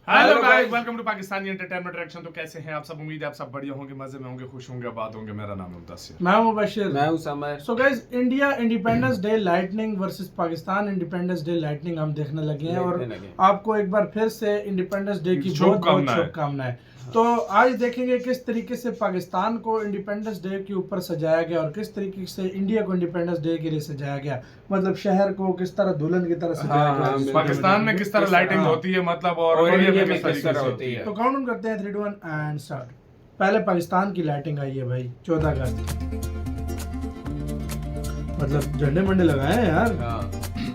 Hello guys, welcome to Pakistani entertainment reaction. तो कैसे हैं आप सब? उम्मीद है आप सब बढ़िया होंगे, मजे में होंगे, खुश होंगे, आबाद होंगे। मेरा नाम है मुदस्सिर। मैं हूं मुबशिर। मैं हूं summer. So guys, India independence day lightning versus Pakistan independence day lightning हम देखने लगे हैं और आपको एक बार फिर से इंडिपेंडेंस डे की बहुत बहुत शुभकामनाएं। तो आज देखेंगे किस तरीके से पाकिस्तान को इंडिपेंडेंस डे के ऊपर सजाया गया और किस तरीके से इंडिया को इंडिपेंडेंस डे के लिए सजाया गया। मतलब शहर को किस तरह दुल्हन की तरह सजाया गया, पाकिस्तान में किस तरह लाइटिंग होती है, मतलब और इंडिया में किस तरह होती है। तो काउंट करते हैं 3 2 1 एंड स्टार्ट। पहले पाकिस्तान की लाइटिंग आई है भाई 14 अगस्त। मतलब झंडे मंडे लगाए हैं यार।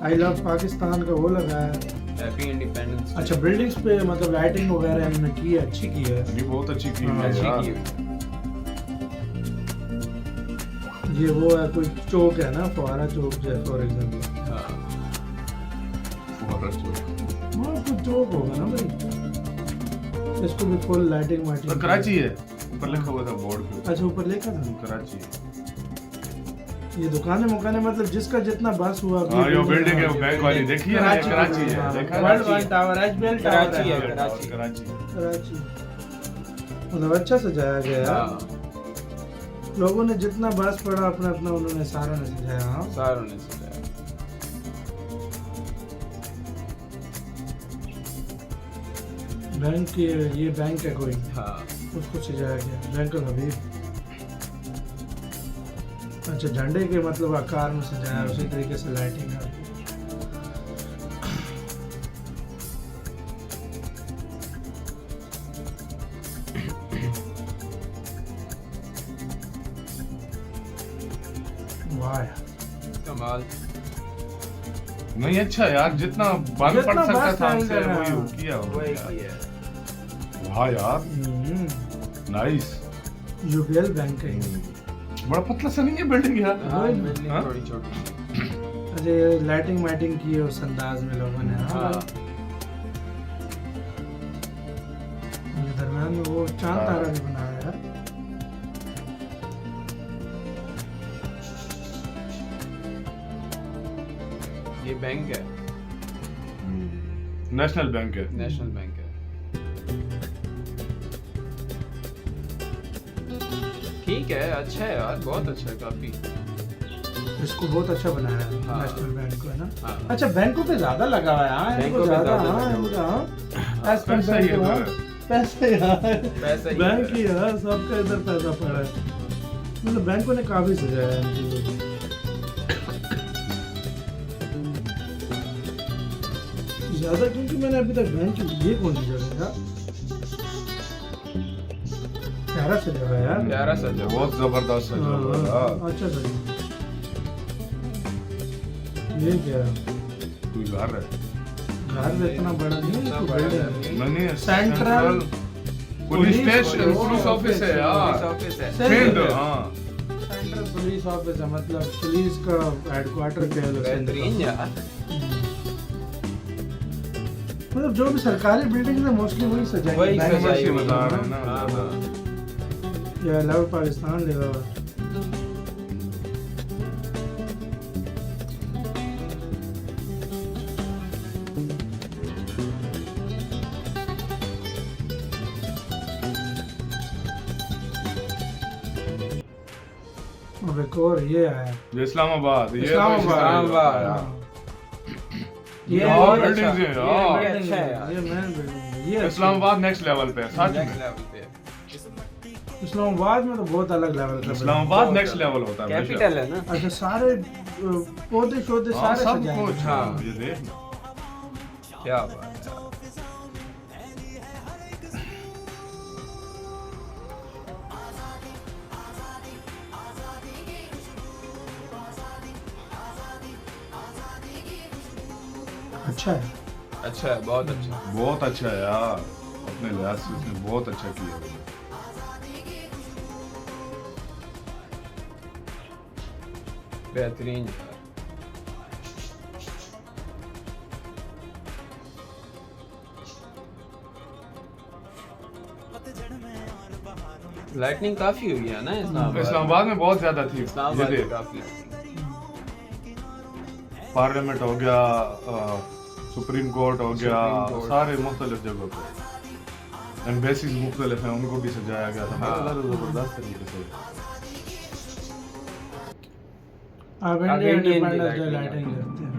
आई लव पाकिस्तान का वो लगाया है। Happy independence. अच्छा, बिल्डिंग्स पे मतलब लाइटिंग वगैरह इन्होंने की है, अच्छी की है। ये बहुत अच्छी की है अच्छी की है। ये वो है कोई चौक है ना, फुहारा चौक जो है फॉर एग्जांपल। फुहारा चौक वो कुछ चौक होगा ना भाई। इसको भी फुल लाइटिंग वाइटिंग। तो कराची है, ऊपर लिखा हुआ था बोर्ड पे। अच्छा, ऊपर लिखा था कराची। ये दुकानें मुकाने मतलब जिसका जितना बस हुआ। हां, ये बिल्डिंग है वो बैंक वाली, देखिए ना, कराची है। देखा world one tower, HBL tower Karachi है। कराची मतलब अच्छा सजाया गया है। लोगों ने जितना बस पड़ा अपना अपना उन्होंने सारों ने सजाया। सारों ने सजाया। बैंक ये बैंक है कोई, उसको सजाया गया, बैंक हबीब। अच्छा, झंडे के मतलब आकार में सजाया, उसी तरीके से लाइटिंग है। वाह कमाल। नहीं अच्छा यार, जितना बन पड़ सकता था हमसे वही किया। वाह यार, नाइस। यूबीएल बैंक है। बड़ा पतला सा नहीं है बिल्डिंग यार। बिल्डिंग थोड़ी छोटी। अरे लाइटिंग वाइटिंग की है उस अंदाज में लोगों ने। दरम्यान में वो चांद तारा भी बनाया है। ये बैंक है, नेशनल बैंक है। नेशनल बैंक है। ठीक है, अच्छा है यार, बहुत अच्छा है काफी। इसको बहुत अच्छा बनाया है नेशनल बैंक को, है ना। हाँ। अच्छा, बैंकों पे ज्यादा लगा हुआ है। हाँ, बैंकों पे ज्यादा। ज्यादा हाँ, लगा हुआ हाँ, एस पैसा ही है बैंक पैसे यार, पैसा ही बैंक ही है, सबका इधर पैसा पड़ा है। मतलब बैंकों ने काफी सजाया है इन चीजों को। ज्यादा क्योंकि मैंने अभी तक बैंक ये कौन सी जगह था। प्यारा सजा हुआ है यार। प्यारा सजा हुआ। बहुत जबरदस्त सजा हुआ है। अच्छा सजा। ये क्या है? कोई घर है? घर इतना बड़ा नहीं है, बिल्डिंग है। नहीं, central police station, police office है यार। पुलिस ऑफिस है। फील्ड, हां, सेंट्रल पुलिस ऑफिस है, मतलब पुलिस का हेडक्वार्टर कह लो। बेहतरीन यार। मतलब जो भी सरकारी बिल्डिंग है मोस्टली वही सजाई है। वही सजाई वैसे हुई बता है। रहे हैं ना ज्यादा। या लव पाकिस्तान लिखा हुआ है। अब एक और ये आया, ये इस्लामाबाद, ये इस्लामाबाद। हाँ। ये और बहुत बिल्डिंग्स अच्छा हैं यार। ये अच्छा है यार। ये मेन बिल्डिंग है। ये इस्लामाबाद नेक्स्ट लेवल पे है सच नेक्स्ट में। लेवल पे। इस्लामाबाद में तो बहुत अलग लेवल का इस्लामाबाद नेक्स्ट लेवल होता है। कैपिटल है ना। अच्छा, सारे पौधे शोधे हाँ, सारे सब सजाए कुछ। हैं। हाँ, ये देख, क्या बात है। अच्छा है। अच्छा है, बहुत अच्छा। बहुत अच्छा है यार, अपने लिहाज से उसने बहुत अच्छा किया है। बेहतरीन। लाइटनिंग काफी हुई है ना इस्लामाबाद में बहुत ज्यादा थी। इस्लामाबाद ये में देख, काफी। पार्लियामेंट हो गया, सुप्रीम कोर्ट हो गया, सुप्रीम कोर्ट। सारे मुख्तलिफ जगहों पे एम्बेसीज मुख्तलिफ हैं, उनको भी सजाया गया था हाँ। बहुत ज़बरदस्त तरीके से। अब अब इंडिया इंडियन इंडिपेंडेंस डे की लाइटिंग करते हैं।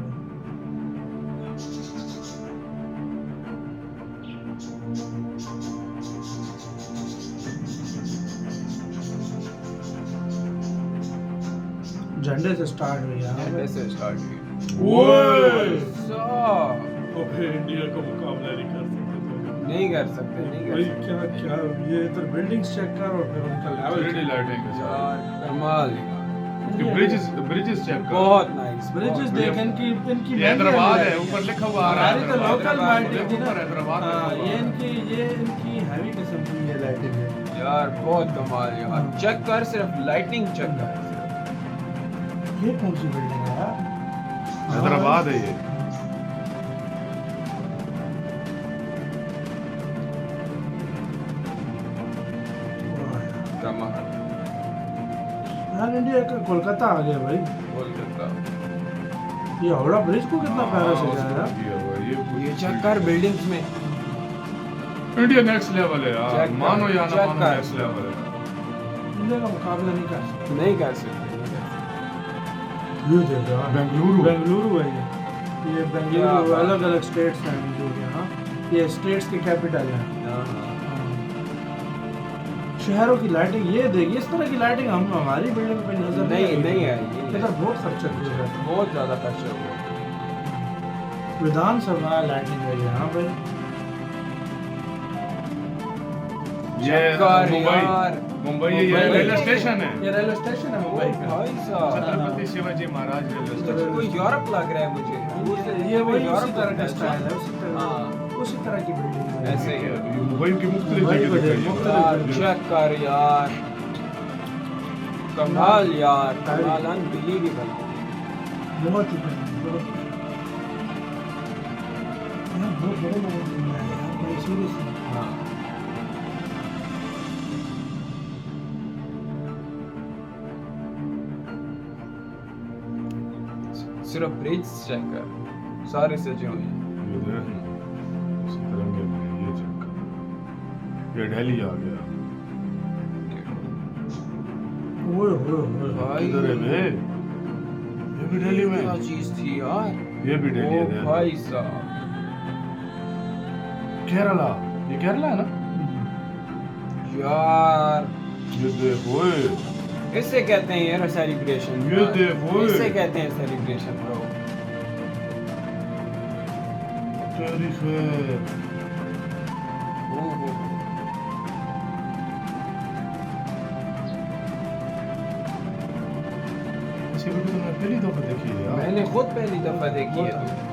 झंडे से स्टार्ट हुई है। झंडे से स्टार्ट हुई। ओए! अबे इंडिया का मुकाबला नहीं कर सकते तो। नहीं कर सकते, नहीं कर भाई सकते क्या क्या ये इधर बिल्डिंग्स चेक कर और फिर उनका लेवल 3D लाइटिंग के साथ यार, कमाल यार। ब्रिजेस चेक कर, बहुत नाइस। ब्रिजेस देख इनकी ये हैदराबाद है, ऊपर लिखा हुआ आ रहा है हमारी तो लोकल लाइटिंग थी ना। ऊपर हैदराबाद हाँ, लिखा हुआ ये इनकी हैवी किस्म की ये लाइटिंग है। यार बहुत कमाल यार। चेक कर, सिर्फ लाइटिंग चेक कर। ये कौन सी बिल्डिंग है यार? हैदराबाद है ये। कमाल। यार इंडिया का कोलकाता आ गया भाई। कोलकाता। ये हावड़ा ब्रिज को कितना प्यारा हाँ, सजाया उसको किया हुआ है, ये चेक कर बिल्डिंग्स में। इंडिया नेक्स्ट लेवल है यार, चेक कर, मानो या ना चेक मानो कर। नेक्स्ट लेवल है। इंडिया का मुकाबला नहीं कर सकते। नहीं कर सकते। ये देख यार, बेंगलुरु। बेंगलुरु है ये क्या बेंगलुरु बात। अलग अलग स्टेट्स हैं इनके यहाँ। ये स्टेट्स की कैपिटल है। हाँ, हाँ। शहरों की लाइटिंग ये देखिए, इस तरह की लाइटिंग हम हमारी बिल्डिंग पे नजर नहीं है इधर बहुत खर्चा किया जाता है। बहुत ज्यादा खर्चा हुआ। विधानसभा लाइटिंग है यहाँ पे। ये चक्कर मुंबई यार। मुंबई ये मुंबई। रेलवे स्टेशन है, ये रेलवे स्टेशन है मुंबई का। भाई साहब, छत्रपति शिवाजी महाराज रेलवे ये तो स्टेशन। कोई यूरोप लग रहा है मुझे। ये वही यूरोप उसी तरह लग का रहा है। स्टाइल है, हाँ। उसी तरह की बिल्डिंग है। ऐसे ही है। ये मुंबई की मुख्तलिफ मुंबई जगह को दिखाई देख, है। मुख्तलिफ यार चेक कर यार, कमाल यार, कमाल, अनबिलीवेबल। बहुत ही प्यारा, बहुत यार बहुत बड़े बड़े बिल्डिंग है यार भाई, सीरियसली। हाँ। सिर्फ ब्रिज चेक कर, सारे सजे हुए हैं। ये देख, इसी तिरंगे में ये चेक कर। ये दिल्ली आ गया। ओए ओए ओए भाई किधर है बे? ये भी दिल्ली में। क्या चीज थी यार। ये भी दिल्ली ओ है। भाई साहब, केरला, ये केरला है ना? यार ये देखो ओए, इसे कहते हैं यार सेलिब्रेशन। ये देखो। इसे कहते हैं सेलिब्रेशन ब्रो। तारीख है। ओहो, इसी वीडियो तो मैं पहली दफा देखी है यार। मैंने खुद पहली दफा देखी है।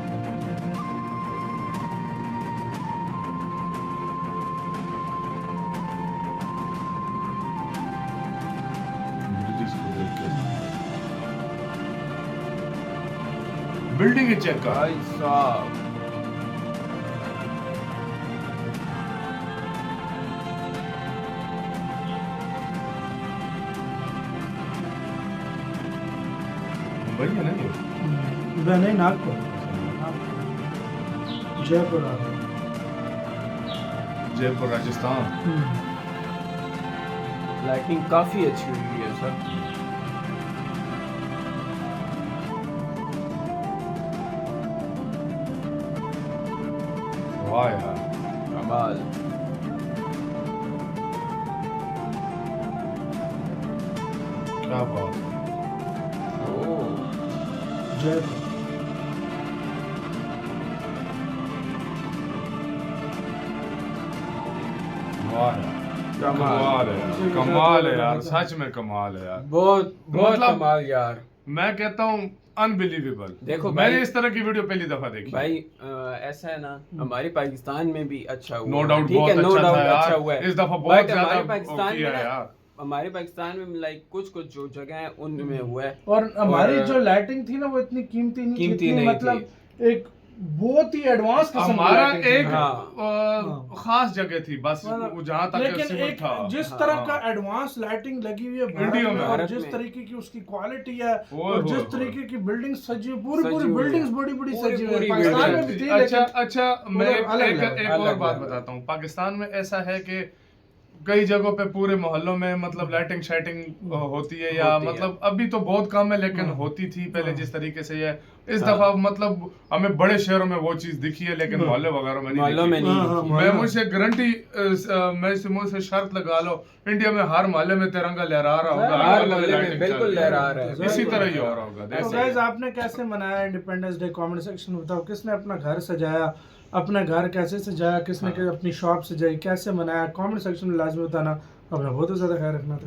तो जिसको देख के बिल्डिंग चेक कर। भाई साहब, मुंबई है ना ये? नहीं, नागपुर, जयपुर आ गया। जयपुर राजस्थान। लाइटिंग काफी अच्छी हुई है सर। वाह यार, कमाल। क्या बात। ओह, जयपुर वाह यार, कमाल। कमाल है यार, कमाल है यार, सच में कमाल है यार। बहुत बहुत मतलब- कमाल यार। मैं कहता हूँ अनबिलीवेबल। देखो मैंने भाई- इस तरह की वीडियो पहली दफा देखी। भाई ऐसा है ना, हमारे पाकिस्तान में भी अच्छा हुआ नो है, डाउट ठीक बहुत है, नो अच्छा डाउट था यार। अच्छा हुआ है। इस दफा But बहुत ज्यादा हमारे वो पाकिस्तान किया में है ना, यार। हमारे पाकिस्तान में लाइक कुछ कुछ जो जगह है उनमें हुआ है। और हमारी और- जो लाइटिंग थी ना वो इतनी कीमती नहीं थी, कीमती इतनी नहीं मतलब एक बहुत ही एडवांस किस्म की हमारा lighting थी। एक हाँ। खास जगह थी बस, मतलब जहाँ तक लेकिन सिविल एक था। जिस तरह का एडवांस लाइटिंग लगी हुई है इंडिया में, और भारत जिस में। तरीके की उसकी क्वालिटी है ओए और होए जिस होए। तरीके की बिल्डिंग सजी हुई, पूरी सजी पूरी हुई है। बिल्डिंग्स बड़ी बड़ी पूरी सजी हुई है। पूरी पाकिस्तान में buildings। भी थी अच्छा लेकिन अच्छा, मैं उधर अलग एक level, एक और अलग बात level। बताता हूँ। पाकिस्तान में ऐसा है कि कई जगहों पे पूरे मोहल्लों में मतलब लाइटिंग शाइटिंग होती है, या होती है। मतलब अभी तो बहुत कम है, लेकिन हाँ। होती थी पहले हाँ। जिस तरीके से है। इस हाँ। दफा मतलब हमें बड़े शहरों में वो चीज दिखी है, लेकिन हाँ। मोहल्ले वगैरह में नहीं मोहल्लों में दिखी। नहीं हाँ, हाँ, दिखी। मोहल्लों मैं मुझसे गारंटी, मैं मुझसे शर्त लगा लो, इंडिया में हर मोहल्ले में तिरंगा लहरा रहा होगा, हर मोहल्ले मोहल्ले में लाइटिंग बिल्कुल चल रही है। लहरा रहा है। इसी बिल्कुल। तरह ही हो रहा होगा। तो ऐसे गाइज ही। आपने कैसे मनाया इंडिपेंडेंस डे? कमेंट सेक्शन में बताओ, किसने अपना घर सजाया, अपना घर कैसे सजाया, किसने अपनी शॉप सजाई, कैसे मनाया? कमेंट सेक्शन में लाजमी बताना। अपना बहुत ज्यादा ख्याल रखना था।